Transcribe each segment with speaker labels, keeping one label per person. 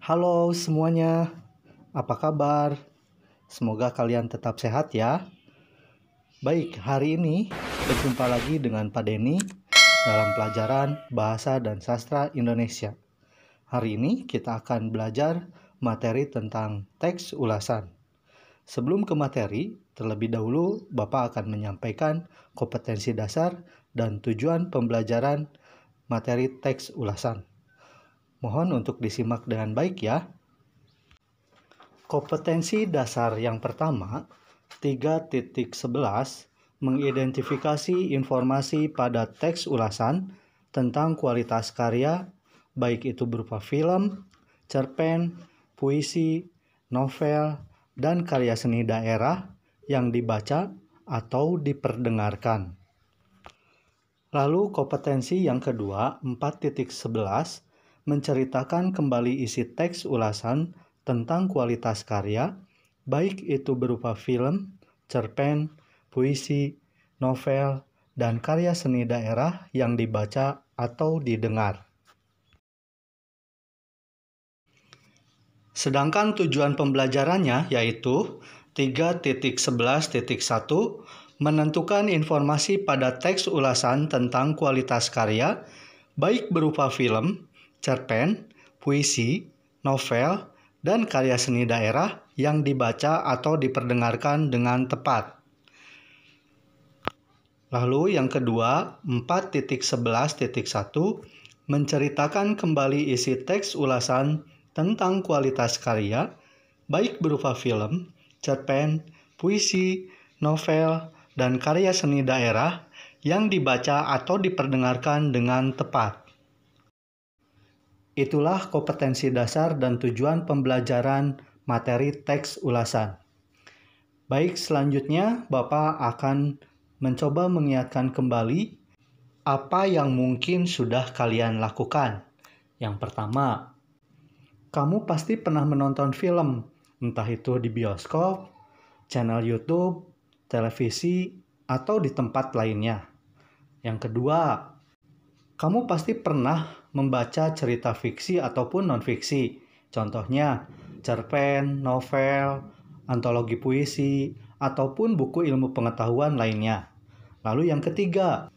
Speaker 1: Halo semuanya, apa kabar? Semoga kalian tetap sehat ya. Baik, hari ini berjumpa lagi dengan Pak Denny dalam pelajaran Bahasa dan Sastra Indonesia. Hari ini kita akan belajar materi tentang teks ulasan. Sebelum ke materi, terlebih dahulu Bapak akan menyampaikan kompetensi dasar dan tujuan pembelajaran materi teks ulasan. Mohon untuk disimak dengan baik ya. Kompetensi dasar yang pertama, 3.11, mengidentifikasi informasi pada teks ulasan tentang kualitas karya, baik itu berupa film, cerpen, puisi, novel, dan karya seni daerah yang dibaca atau diperdengarkan. Lalu kompetensi yang kedua, 4.11, menceritakan kembali isi teks ulasan tentang kualitas karya, baik itu berupa film, cerpen, puisi, novel, dan karya seni daerah yang dibaca atau didengar. Sedangkan tujuan pembelajarannya yaitu 3.11.1, menentukan informasi pada teks ulasan tentang kualitas karya, baik berupa film, cerpen, puisi, novel, dan karya seni daerah yang dibaca atau diperdengarkan dengan tepat. Lalu yang kedua, 4.11.1, menceritakan kembali isi teks ulasan tentang kualitas karya, baik berupa film, cerpen, puisi, novel, dan karya seni daerah yang dibaca atau diperdengarkan dengan tepat. Itulah kompetensi dasar dan tujuan pembelajaran materi teks ulasan. Baik, selanjutnya Bapak akan mencoba mengingatkan kembali apa yang mungkin sudah kalian lakukan. Yang pertama, kamu pasti pernah menonton film, entah itu di bioskop, channel YouTube, televisi, atau di tempat lainnya. Yang kedua, kamu pasti pernah membaca cerita fiksi ataupun non-fiksi. Contohnya, cerpen, novel, antologi puisi, ataupun buku ilmu pengetahuan lainnya. Lalu yang ketiga,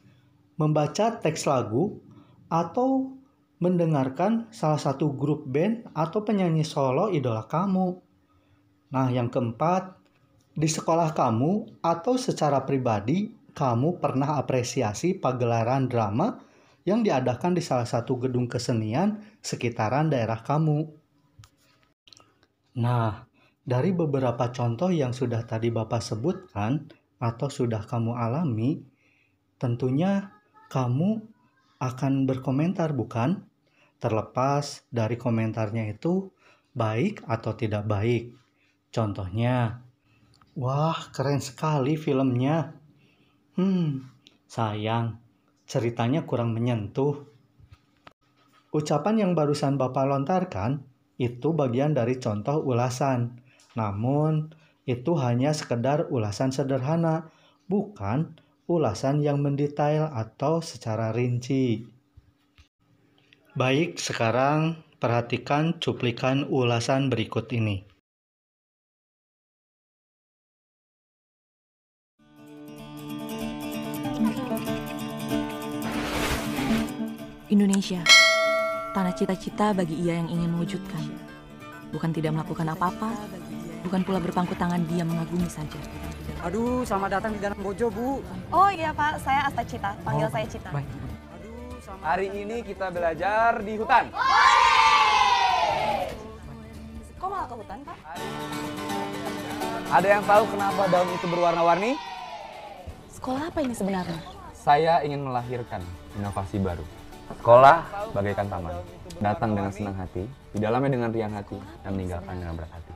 Speaker 1: membaca teks lagu atau mendengarkan salah satu grup band atau penyanyi solo idola kamu. Nah, yang keempat, di sekolah kamu atau secara pribadi, kamu pernah apresiasi pagelaran drama yang diadakan di salah satu gedung kesenian sekitaran daerah kamu. Nah, dari beberapa contoh yang sudah tadi Bapak sebutkan atau sudah kamu alami, tentunya kamu akan berkomentar, bukan? Terlepas dari komentarnya itu baik atau tidak baik. Contohnya, wah keren sekali filmnya. Sayang, ceritanya kurang menyentuh. Ucapan yang barusan Bapak lontarkan itu bagian dari contoh ulasan. Namun, itu hanya sekedar ulasan sederhana, bukan ulasan yang mendetail atau secara rinci. Baik, sekarang perhatikan cuplikan ulasan berikut ini.
Speaker 2: Indonesia, tanah cita-cita bagi ia yang ingin mewujudkan. Bukan tidak melakukan apa-apa, bukan pula berpangku tangan diam mengagumi saja.
Speaker 3: Aduh, selamat datang di Danang Bojo, Bu.
Speaker 4: Oh iya Pak, saya Asta Cita, panggil saya Cita.
Speaker 3: Baik. Hari ini kita belajar di hutan.
Speaker 4: Kok malah ke hutan Pak?
Speaker 3: Ada yang tahu kenapa daun itu berwarna-warni?
Speaker 2: Sekolah apa ini sebenarnya?
Speaker 5: Saya ingin melahirkan inovasi baru. Sekolah bagaikan taman. Datang dengan senang hati, di dalamnya dengan riang hati, dan meninggalkan dengan berat hati.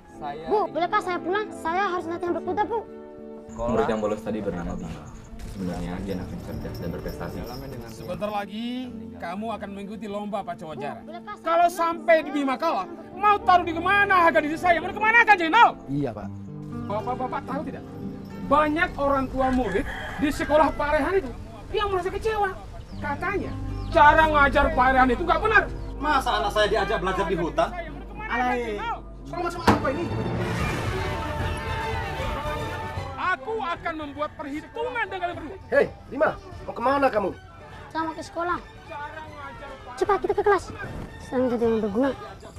Speaker 6: Bu, boleh Pak saya pulang? Saya harus latihan berkuda, Bu.
Speaker 7: Murid yang bolos tadi bernama Bima. Sebenarnya dia anak yang cerdas dan berprestasi.
Speaker 8: Sebentar lagi kamu akan mengikuti lomba Pacu Wajara. Kalau sampai di Bima kalah, mau taruh di kemana harga diri saya? Mau kemana kan Jenal?
Speaker 3: Iya, Pak.
Speaker 8: Bapak-bapak tahu tidak? Banyak orang tua murid di sekolah Pak Rehan itu yang merasa kecewa. Katanya cara ngajar Pak Rehan itu nggak benar.
Speaker 9: Masa anak saya diajak belajar di hutan?
Speaker 8: Alay. Kau maksud apa ini? Aku akan membuat perhitungan dengan kalian berdua.
Speaker 9: Hei, Rima, mau kemana kamu?
Speaker 6: Saya mau ke sekolah. Cepat kita ke kelas. Sedang jadi yang berguna.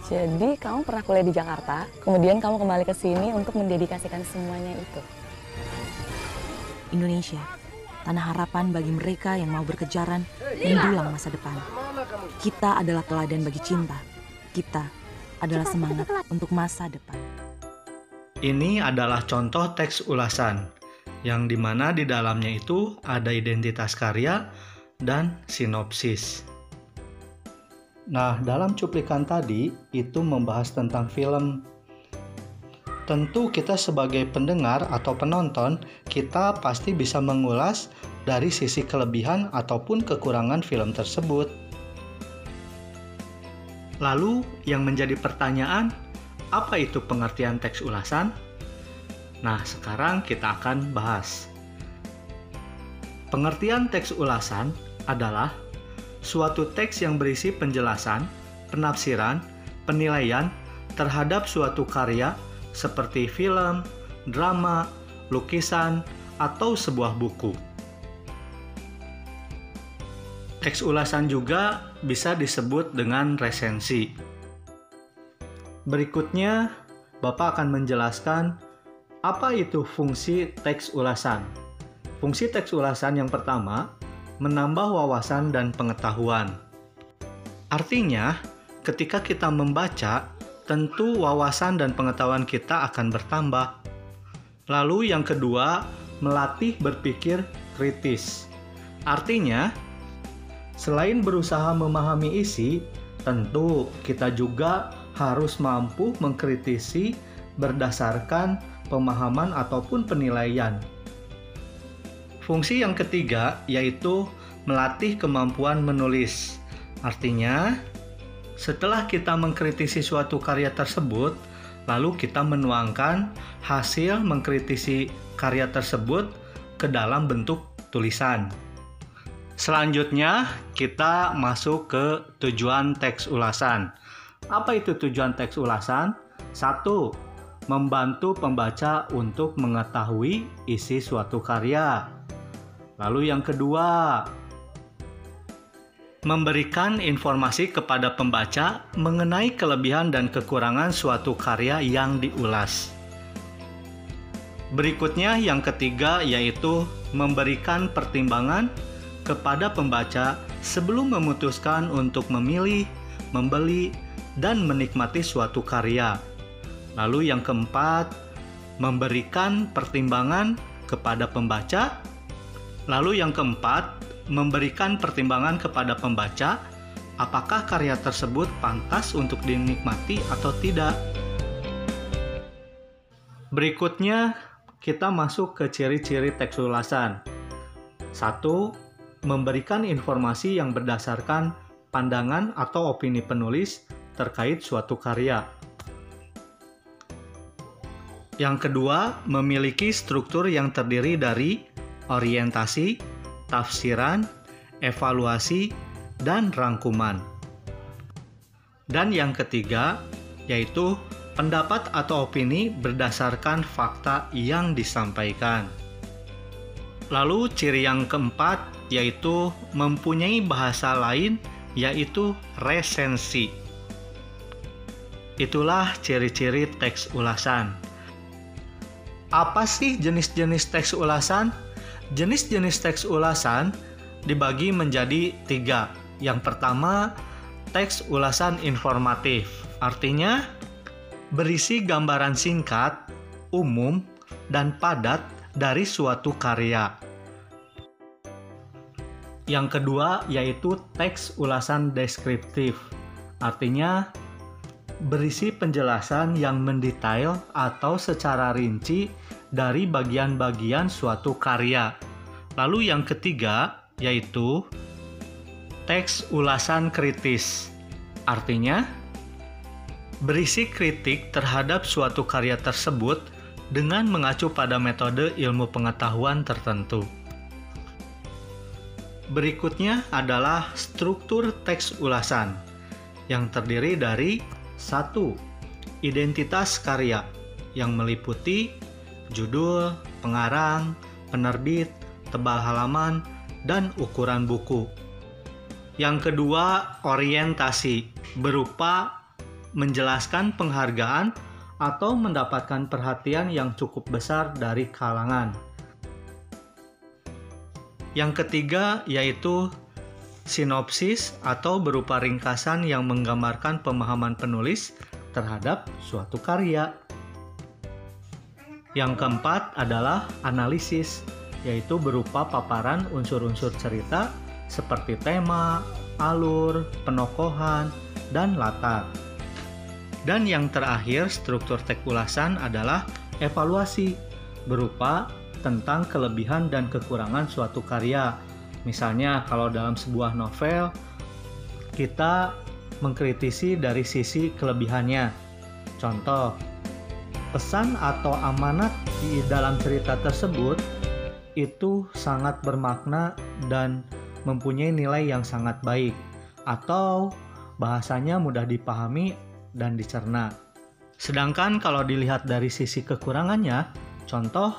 Speaker 2: Jadi kamu pernah kuliah di Jakarta, kemudian kamu kembali ke sini untuk mendedikasikan semuanya itu. Indonesia, tanah harapan bagi mereka yang mau berkejaran mendulang masa depan. Kita adalah teladan bagi cinta. Kita adalah semangat untuk masa depan.
Speaker 1: Ini adalah contoh teks ulasan, yang dimana di dalamnya itu ada identitas karya dan sinopsis. Nah, dalam cuplikan tadi itu membahas tentang film. Tentu kita sebagai pendengar atau penonton, kita pasti bisa mengulas dari sisi kelebihan ataupun kekurangan film tersebut. Lalu, yang menjadi pertanyaan, apa itu pengertian teks ulasan? Nah, sekarang kita akan bahas. Pengertian teks ulasan adalah suatu teks yang berisi penjelasan, penafsiran, penilaian terhadap suatu karya seperti film, drama, lukisan, atau sebuah buku. Teks ulasan juga bisa disebut dengan resensi. Berikutnya, Bapak akan menjelaskan apa itu fungsi teks ulasan. Fungsi teks ulasan yang pertama, menambah wawasan dan pengetahuan. Artinya, ketika kita membaca, tentu wawasan dan pengetahuan kita akan bertambah. Lalu yang kedua, melatih berpikir kritis. Artinya, selain berusaha memahami isi, tentu kita juga harus mampu mengkritisi berdasarkan pemahaman ataupun penilaian. Fungsi yang ketiga yaitu melatih kemampuan menulis. Artinya, setelah kita mengkritisi suatu karya tersebut, lalu kita menuangkan hasil mengkritisi karya tersebut ke dalam bentuk tulisan. Selanjutnya, kita masuk ke tujuan teks ulasan. Apa itu tujuan teks ulasan? 1. Membantu pembaca untuk mengetahui isi suatu karya. Lalu yang kedua, memberikan informasi kepada pembaca mengenai kelebihan dan kekurangan suatu karya yang diulas. Berikutnya yang ketiga yaitu memberikan pertimbangan kepada pembaca sebelum memutuskan untuk memilih, membeli, dan menikmati suatu karya. Lalu yang keempat, memberikan pertimbangan kepada pembaca. Lalu yang keempat, memberikan pertimbangan kepada pembaca apakah karya tersebut pantas untuk dinikmati atau tidak. Berikutnya, kita masuk ke ciri-ciri teks ulasan. 1. Memberikan informasi yang berdasarkan pandangan atau opini penulis terkait suatu karya. Yang kedua, memiliki struktur yang terdiri dari orientasi, tafsiran, evaluasi, dan rangkuman. Dan yang ketiga, yaitu pendapat atau opini berdasarkan fakta yang disampaikan. Lalu ciri yang keempat, yaitu mempunyai bahasa lain, yaitu resensi. Itulah ciri-ciri teks ulasan. Apa sih jenis-jenis teks ulasan? Jenis-jenis teks ulasan dibagi menjadi 3. Yang pertama, teks ulasan informatif. Artinya, berisi gambaran singkat, umum, dan padat dari suatu karya. Yang kedua, yaitu teks ulasan deskriptif. Artinya, berisi penjelasan yang mendetail atau secara rinci dari bagian-bagian suatu karya. Lalu yang ketiga, yaitu teks ulasan kritis. Artinya, berisi kritik terhadap suatu karya tersebut dengan mengacu pada metode ilmu pengetahuan tertentu. Berikutnya adalah struktur teks ulasan yang terdiri dari 1. Identitas karya yang meliputi judul, pengarang, penerbit, tebal halaman, dan ukuran buku. Yang kedua, orientasi berupa menjelaskan penghargaan atau mendapatkan perhatian yang cukup besar dari kalangan. Yang ketiga yaitu sinopsis atau berupa ringkasan yang menggambarkan pemahaman penulis terhadap suatu karya. Yang keempat adalah analisis, yaitu berupa paparan unsur-unsur cerita seperti tema, alur, penokohan, dan latar. Dan yang terakhir, struktur teks ulasan adalah evaluasi, berupa tentang kelebihan dan kekurangan suatu karya. Misalnya, kalau dalam sebuah novel, kita mengkritisi dari sisi kelebihannya. Contoh, pesan atau amanat di dalam cerita tersebut itu sangat bermakna dan mempunyai nilai yang sangat baik, atau bahasanya mudah dipahami dan dicerna. Sedangkan kalau dilihat dari sisi kekurangannya, contoh,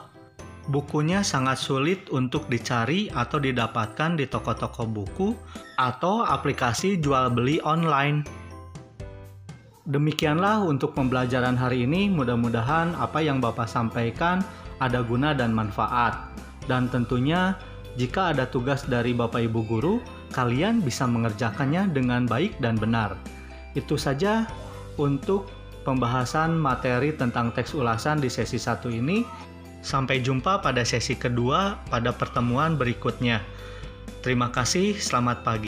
Speaker 1: bukunya sangat sulit untuk dicari atau didapatkan di toko-toko buku atau aplikasi jual beli online. Demikianlah untuk pembelajaran hari ini. Mudah-mudahan apa yang Bapak sampaikan ada guna dan manfaat. Dan tentunya jika ada tugas dari Bapak Ibu Guru, kalian bisa mengerjakannya dengan baik dan benar. Itu saja untuk pembahasan materi tentang teks ulasan di sesi 1 ini. Sampai jumpa pada sesi kedua pada pertemuan berikutnya. Terima kasih, selamat pagi.